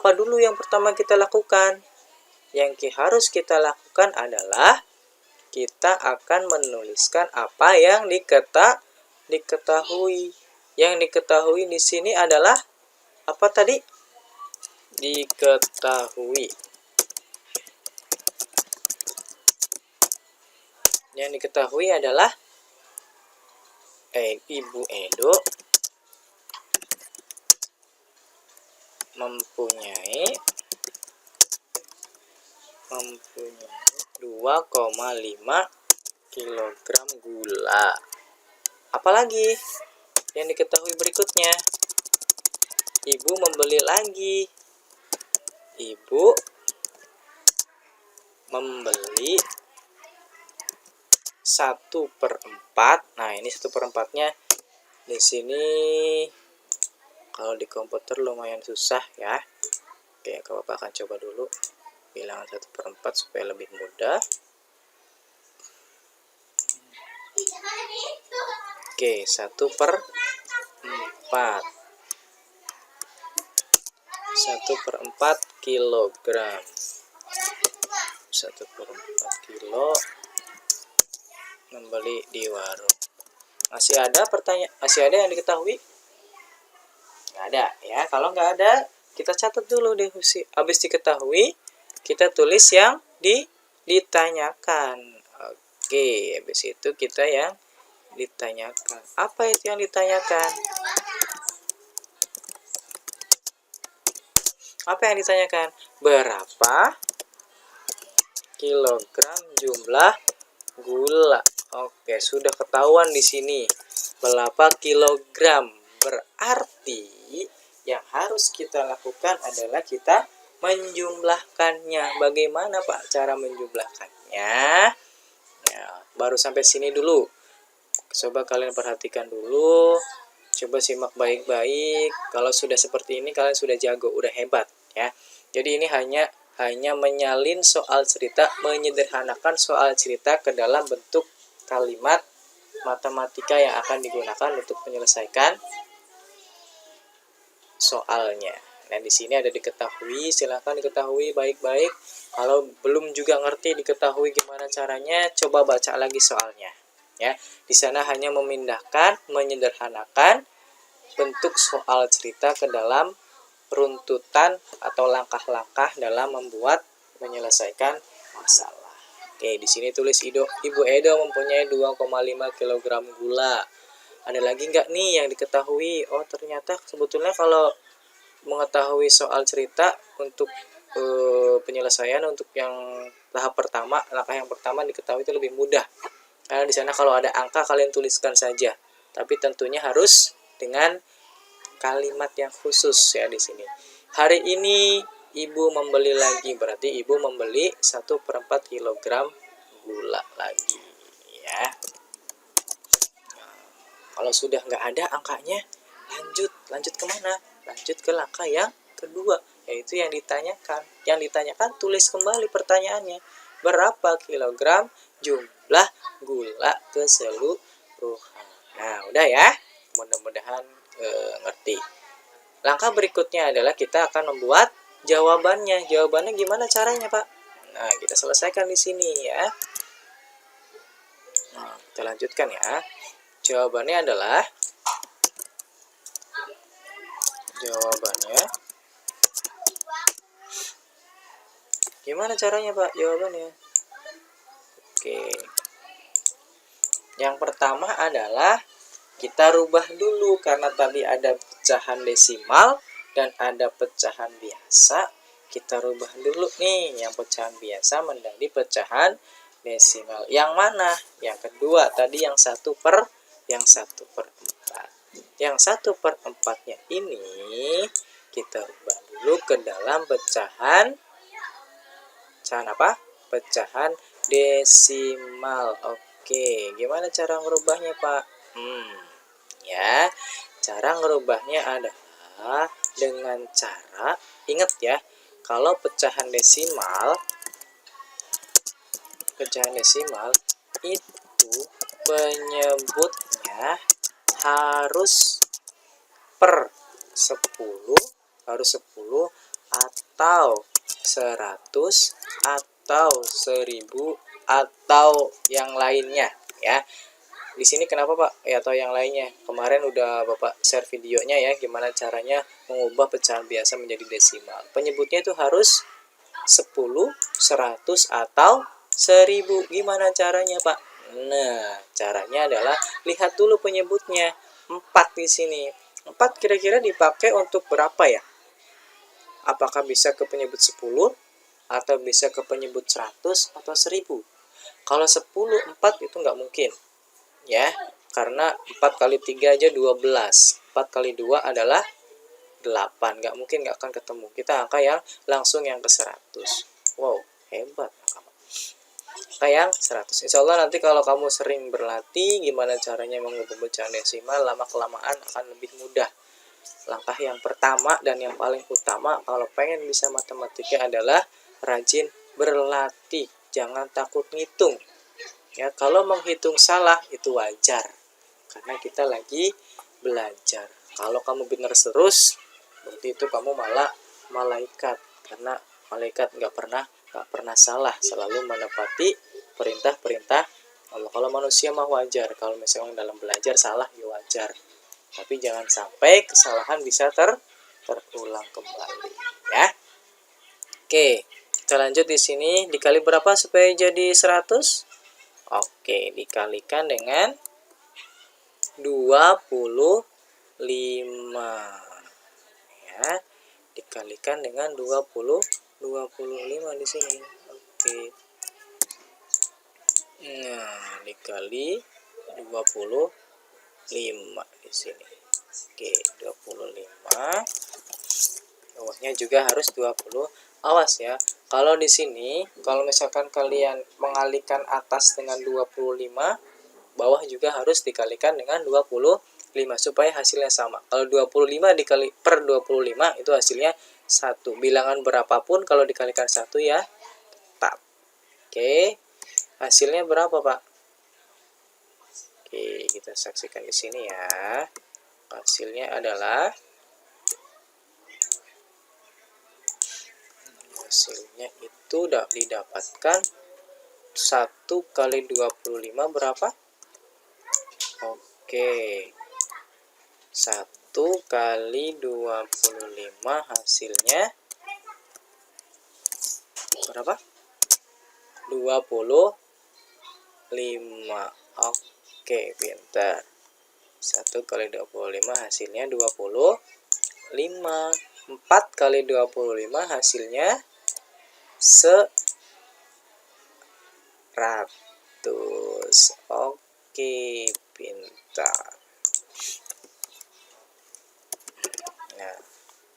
Apa dulu yang pertama kita lakukan? Yang harus kita lakukan adalah kita akan menuliskan apa yang diketahui. Yang diketahui di sini adalah apa tadi? Diketahui. Yang diketahui adalah Ibu Edo mempunyai 2,5 kilogram gula. Apalagi yang diketahui berikutnya? Ibu membeli lagi. Ibu membeli 1/4. Nah, ini 1/4-nya di sini kalau di komputer lumayan susah ya. Oke, Bapak akan coba dulu bilangan 1/4 supaya lebih mudah. Oke, 1/4. 1/4 kilogram. 1/4 kilo membeli di warung. Masih ada pertanyaan? Masih ada yang diketahui? Nggak ada ya. Kalau nggak ada, kita catat dulu deh. Habis diketahui, kita tulis yang ditanyakan. Oke, habis itu kita yang ditanyakan. Apa itu yang ditanyakan? Apa yang ditanyakan? Berapa kilogram jumlah gula? Oke, sudah ketahuan di sini berapa kilogram. Berarti yang harus kita lakukan adalah kita menjumlahkannya. Bagaimana Pak cara menjumlahkannya? Ya, baru sampai sini dulu. Coba kalian perhatikan dulu. Coba simak baik-baik. Kalau sudah seperti ini kalian sudah jago, udah hebat ya. Jadi ini hanya menyalin soal cerita, menyederhanakan soal cerita ke dalam bentuk kalimat matematika yang akan digunakan untuk menyelesaikan soalnya. Nah, di sini ada diketahui, silahkan diketahui baik-baik. Kalau belum juga ngerti diketahui gimana caranya, coba baca lagi soalnya. Ya, di sana hanya memindahkan, menyederhanakan bentuk soal cerita ke dalam runtutan atau langkah-langkah dalam menyelesaikan masalah. Oke, di sini tulis Ibu Edo mempunyai 2,5 kg gula. Ada lagi nggak nih yang diketahui? Oh, ternyata sebetulnya kalau mengetahui soal cerita untuk penyelesaian untuk yang tahap pertama, langkah yang pertama diketahui itu lebih mudah. Karena di sana kalau ada angka kalian tuliskan saja, tapi tentunya harus dengan kalimat yang khusus ya di sini. Hari ini Ibu membeli lagi, berarti Ibu membeli 1/4 kilogram gula lagi ya. Kalau sudah nggak ada angkanya, lanjut kemana? Lanjut ke langkah yang kedua, yaitu yang ditanyakan. Yang ditanyakan tulis kembali pertanyaannya. Berapa kilogram jumlah gula keseluruhan? Nah, udah ya. Mudah-mudahan ngerti. Langkah berikutnya adalah kita akan membuat jawabannya. Jawabannya gimana caranya, Pak? Nah, kita selesaikan di sini ya. Nah, kita lanjutkan ya. Jawabannya gimana caranya Pak jawabannya? Oke, yang pertama adalah kita rubah dulu, karena tadi ada pecahan desimal dan ada pecahan biasa. Kita rubah dulu nih, yang pecahan biasa menjadi pecahan desimal. Yang mana? Yang kedua tadi, yang 1/4. Yang 1/4-nya ini kita ubah dulu ke dalam pecahan apa? Pecahan desimal. Oke, gimana cara ngerubahnya, Pak? Ya, cara ngerubahnya adalah dengan cara, ingat ya, kalau pecahan desimal itu penyebutnya harus per 10 atau 100 atau 1000 atau yang lainnya ya. Di sini kenapa Pak? Ya, atau yang lainnya. Kemarin udah Bapak share videonya ya, gimana caranya mengubah pecahan biasa menjadi desimal. Penyebutnya itu harus 10, 100 atau 1000. Gimana caranya Pak? Nah, caranya adalah lihat dulu penyebutnya. 4 di sini. 4 kira-kira dipakai untuk berapa ya? Apakah bisa ke penyebut 10 atau bisa ke penyebut 100 atau 1000? Kalau 10, 4 itu nggak mungkin. Ya, karena 4 kali 3 aja 12. 4 kali 2 adalah 8. Nggak mungkin, nggak akan ketemu. Kita angka yang langsung yang ke 100. Wow, hebat. Angka yang 100. Insya Allah nanti kalau kamu sering berlatih gimana caranya mengubah pecahan desimal, lama-kelamaan akan lebih mudah. Langkah yang pertama dan yang paling utama kalau pengen bisa matematika adalah rajin berlatih. Jangan takut ngitung. Ya, kalau menghitung salah itu wajar karena kita lagi belajar. Kalau kamu benar terus, berarti itu kamu malah malaikat, karena malaikat nggak pernah salah, selalu menepati perintah-perintah Allah. Kalau manusia mah wajar, kalau misalnya dalam belajar salah ya wajar, tapi jangan sampai kesalahan bisa terulang kembali ya. Oke, kita lanjut di sini. Dikali berapa supaya jadi 100? Oke, dikalikan dengan 25 ya. Dikalikan dengan 25 di sini. Oke. Nah, dikali 25 di sini. Oke, 25. Bawahnya juga harus 20. Awas ya. Kalau di sini, kalau misalkan kalian mengalihkan atas dengan 25, bawah juga harus dikalikan dengan 25 supaya hasilnya sama. Kalau 25 dikali per 25 itu hasilnya 1. Bilangan berapapun kalau dikalikan 1 ya tetap. Oke. Hasilnya berapa, Pak? Oke, kita saksikan di sini ya. Hasilnya adalah itu didapatkan 1 kali 25 berapa? Oke. 1 kali 25 hasilnya berapa? 25. Oke, pintar. 1 kali 25 hasilnya 25. 4 kali 25 hasilnya 100. Oke, pintar. Nah,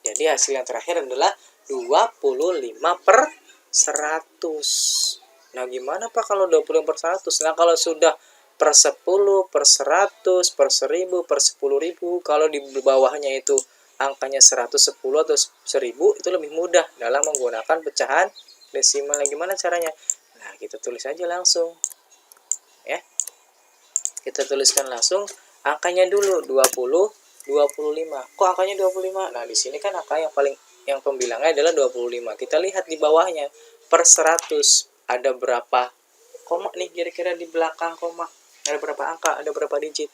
jadi hasil yang terakhir adalah 25 per 100. Nah, gimana Pak kalau 25 per 100? Nah, kalau sudah per 10, per 100, per 1000, per 10.000, kalau di bawahnya itu angkanya 110 atau 1000, itu lebih mudah dalam menggunakan pecahan desimal. Gimana caranya? Nah, kita tulis aja langsung. Ya. Kita tuliskan langsung angkanya dulu 20, 25. Kok angkanya 25? Nah, di sini kan angka yang pembilangnya adalah 25. Kita lihat di bawahnya per 100 ada berapa koma nih kira-kira di belakang koma? Ada berapa angka? Ada berapa digit?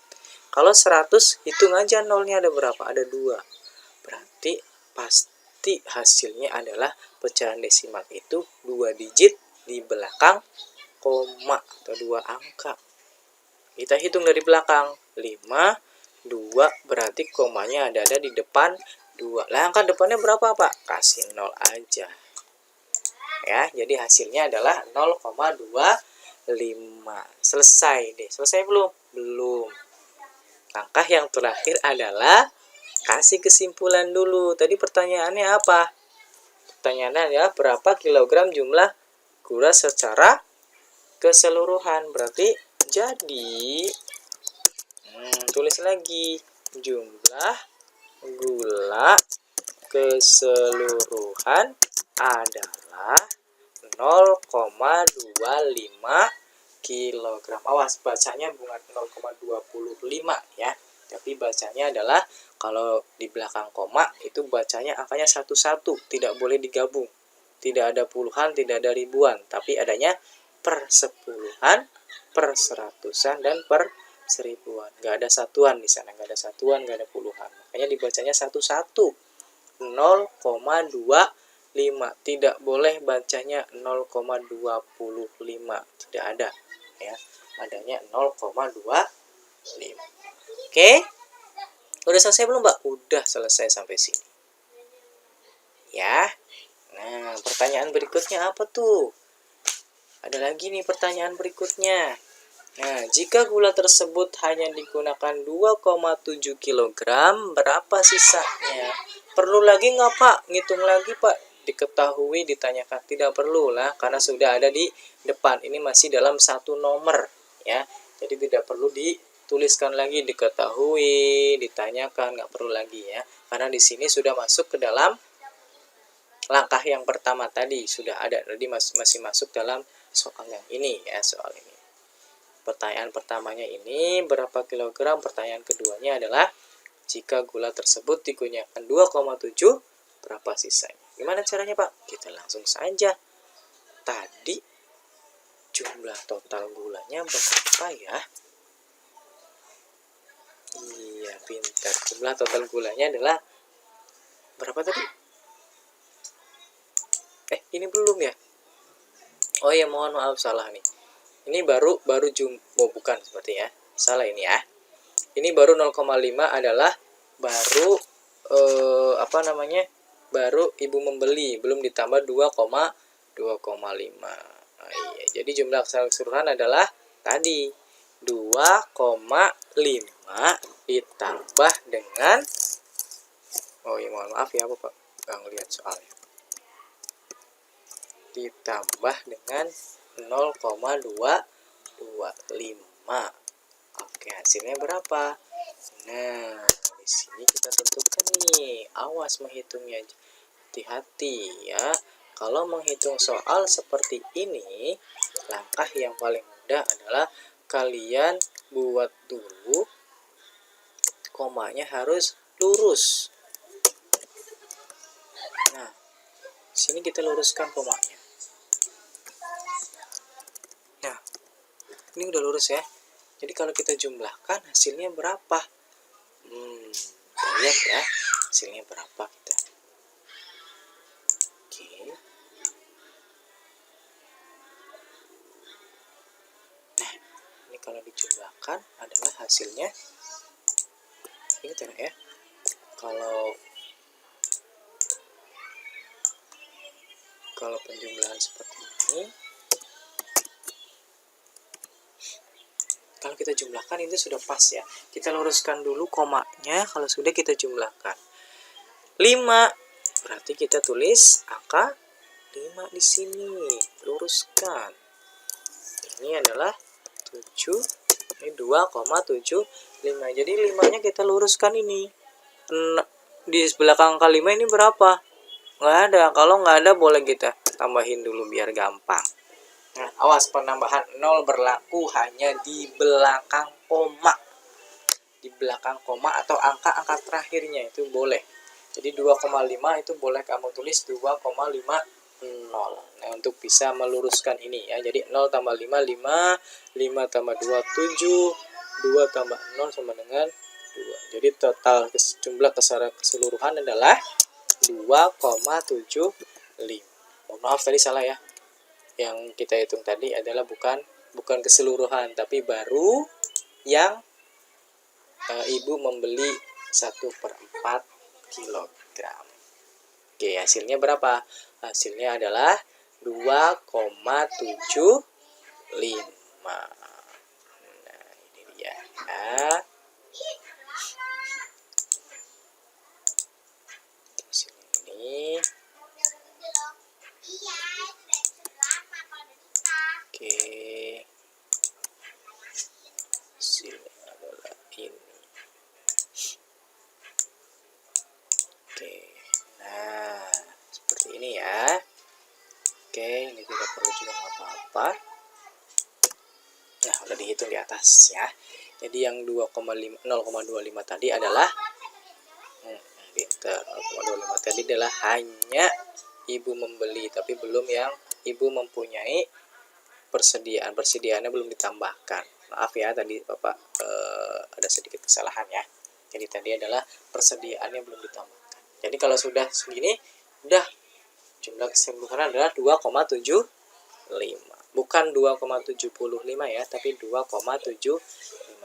Kalau 100 hitung aja nolnya ada berapa? Ada 2. Berarti pasti hasilnya adalah pecahan desimal itu 2 digit di belakang koma atau 2 angka. Kita hitung dari belakang. 5, 2, berarti komanya ada di depan 2. Lah angka depannya berapa Pak? Kasih 0 aja. Ya, jadi hasilnya adalah 0,25. Selesai deh. Selesai belum? Belum. Langkah yang terakhir adalah kasih kesimpulan dulu. Tadi pertanyaannya apa? Pertanyaannya adalah berapa kilogram jumlah gula secara keseluruhan. Berarti jadi tulis lagi jumlah gula keseluruhan adalah 0,25 kg. Awas bacanya bukan 0,25 ya, Tapi bacanya adalah kalau di belakang koma itu bacanya angkanya satu-satu, tidak boleh digabung. Tidak ada puluhan, tidak ada ribuan, tapi adanya per sepuluhan, per seratusan, dan per seribuan. Nggak ada satuan di sana, nggak ada satuan, nggak ada puluhan. Makanya dibacanya satu-satu. 0,25. Tidak boleh bacanya 0,25. Tidak ada. Ya, adanya 0,25. Oke? Udah selesai belum, Mbak? Udah selesai sampai sini. Ya. Nah, pertanyaan berikutnya apa tuh? Ada lagi nih pertanyaan berikutnya. Nah, jika gula tersebut hanya digunakan 2,7 kg, berapa sisanya? Perlu lagi nggak, Pak? Ngitung lagi, Pak? Diketahui, ditanyakan. Tidak perlu lah, karena sudah ada di depan. Ini masih dalam satu nomor, ya. Jadi tidak perlu dituliskan lagi, diketahui, ditanyakan, nggak perlu lagi ya. Karena di sini sudah masuk ke dalam langkah yang pertama tadi, sudah ada. Jadi masih masuk dalam soal yang ini ya, soal ini. Pertanyaan pertamanya ini berapa kilogram, pertanyaan keduanya adalah jika gula tersebut digunakan 2,7 berapa sisanya. Gimana caranya, Pak? Kita langsung saja. Tadi jumlah total gulanya berapa ya? Iya, pintar. Jumlah total gulanya adalah berapa tadi? Ini belum ya? Oh ya, mohon maaf, salah nih. Ini baru bukan seperti ya. Salah ini ya. Ini baru 0,5 adalah baru baru ibu membeli, belum ditambah 2,5. Nah, iya. Jadi jumlah keseluruhan adalah tadi 2,5 ditambah dengan mohon maaf ya Bapak, nggak ngelihat soalnya. Ditambah dengan 0,225. Oke, hasilnya berapa? Nah, di sini kita tentukan nih. Awas menghitungnya. Hati-hati ya. Kalau menghitung soal seperti ini, langkah yang paling mudah adalah kalian buat dulu komanya harus lurus. Nah, sini kita luruskan komanya. Nah, ini udah lurus ya. Jadi kalau kita jumlahkan hasilnya berapa? Kita lihat ya hasilnya berapa kita. Oke. Nah, ini kalau dijumlahkan adalah hasilnya. Ingat ya, kalau penjumlahan seperti ini, kalau kita jumlahkan itu sudah pas ya. Kita luruskan dulu komanya kalau sudah kita jumlahkan. 5, berarti kita tulis angka 5 di sini. Luruskan. Ini adalah 7, ini 2,75. Jadi 5-nya kita luruskan ini. Di belakang angka 5 ini berapa? Nggak ada. Kalau nggak ada boleh kita tambahin dulu biar gampang. Nah, awas, penambahan 0 berlaku hanya di belakang koma. Di belakang koma atau angka-angka terakhirnya itu boleh. Jadi 2,5 itu boleh kamu tulis 2,50. Nah, untuk bisa meluruskan ini ya. Jadi 0 tambah 5, 5. 5 tambah 2, 7. 2 tambah 0 sama dengan 2. Jadi total jumlah keseluruhan adalah 2,75. Mohon maaf tadi salah ya. Yang kita hitung tadi adalah bukan keseluruhan, tapi baru yang ibu membeli 1/4 kilogram. Oke, hasilnya berapa? Hasilnya adalah 2,75. Nah, ini dia ya. Hasilnya ini. Oke, hasilnya adalah ini. Oke, nah seperti ini ya. Oke, ini tidak perlu juga apa-apa. Nah, udah dihitung. dihitung di atas ya. Jadi yang 0,25 tadi adalah pintar. 0,25 tadi adalah hanya ibu membeli, tapi belum yang ibu mempunyai persediaannya belum ditambahkan. Maaf ya tadi Bapak ada sedikit kesalahan ya. Jadi tadi adalah persediaannya belum ditambahkan. Jadi kalau sudah segini, udah jumlah keseluruhan adalah 2,75. Bukan 2,75 ya, tapi 2,75.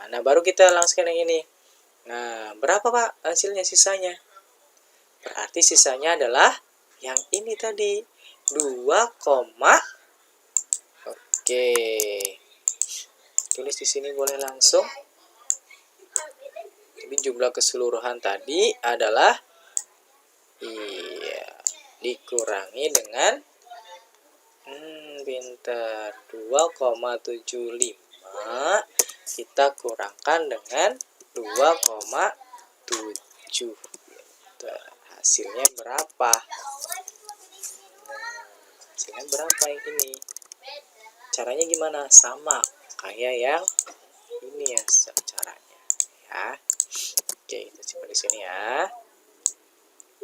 Nah, baru kita langsung yang ini. Nah, berapa Pak hasilnya sisanya? Berarti sisanya adalah yang ini tadi. 2, oke. Tulis di sini boleh langsung. Jadi jumlah keseluruhan tadi adalah dikurangi dengan pintar 2,75 kita kurangkan dengan 2,7. Hasilnya berapa? Hasilnya berapa yang ini? Caranya gimana? Sama kayak yang ini ya caranya ya. Oke, kita simpan di sini ya.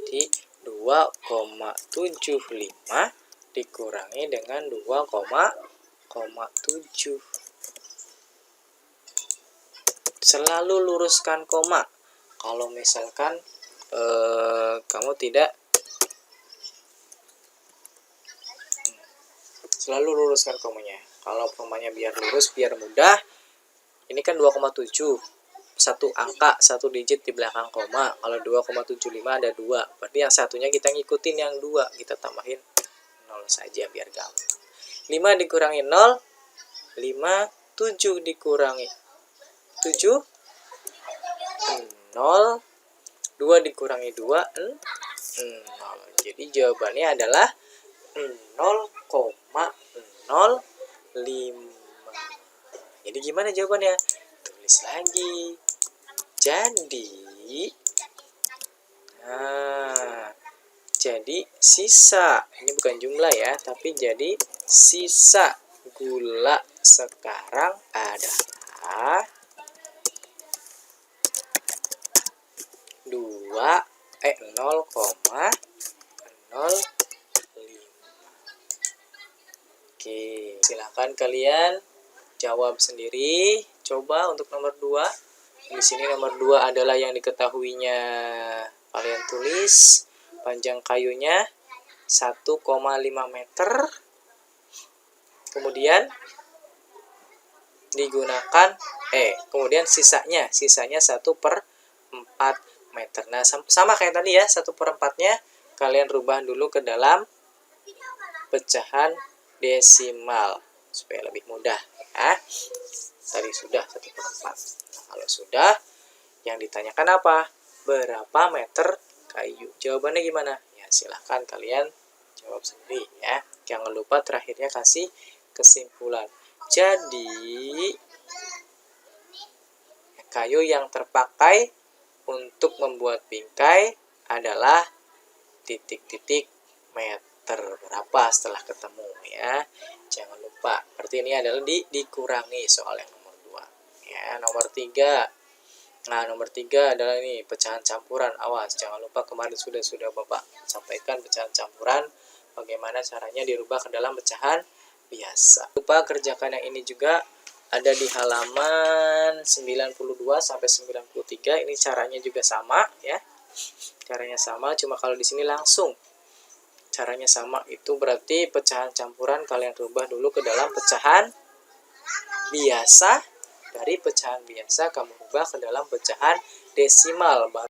Di 2,75 dikurangi dengan 2,7. Selalu luruskan koma. Kalau misalkan kamu tidak, selalu luruskan komanya. Kalau komanya biar lurus, biar mudah. Ini kan 2,7. Satu angka, satu digit di belakang koma. Kalau 2,75 ada 2. Berarti yang satunya kita ngikutin yang 2. Kita tambahin 0 saja biar gampang. 5 dikurangi 0, 5, 7 dikurangi 7, 0, 2 dikurangi 2, 0. Jadi jawabannya adalah 0,05. Jadi gimana jawabannya? Tulis lagi. Jadi sisa, ini bukan jumlah ya, tapi jadi sisa gula sekarang adalah 0,05. Oke, silakan kalian jawab sendiri. Coba untuk nomor 2. Di sini nomor 2 adalah yang diketahuinya. Kalian tulis panjang kayunya 1,5 meter. Kemudian digunakan kemudian sisanya 1/4 meter. Nah, sama kayak tadi ya, 1/4-nya kalian rubah dulu ke dalam pecahan desimal supaya lebih mudah ya. Tadi sudah 1/4. Nah, kalau sudah, yang ditanyakan apa? Berapa meter kayu? Jawabannya gimana? Ya, silahkan kalian jawab sendiri ya. Jangan lupa terakhirnya kasih kesimpulan. Jadi, kayu yang terpakai untuk membuat bingkai adalah titik-titik meter berapa setelah ketemu ya. Jangan lupa. Berarti ini adalah dikurangi soal yang nomor 2 ya. Nomor 3. Nah, nomor 3 adalah ini pecahan campuran. Awas, jangan lupa kemarin sudah Bapak sampaikan pecahan campuran. Bagaimana caranya dirubah ke dalam pecahan biasa. Lupa kerjakan yang ini juga, ada di halaman 92 sampai 93. Ini caranya juga sama ya. Caranya sama, cuma kalau di sini langsung. Caranya sama, itu berarti pecahan campuran kalian rubah dulu ke dalam pecahan biasa. Dari pecahan biasa kamu ubah ke dalam pecahan desimal.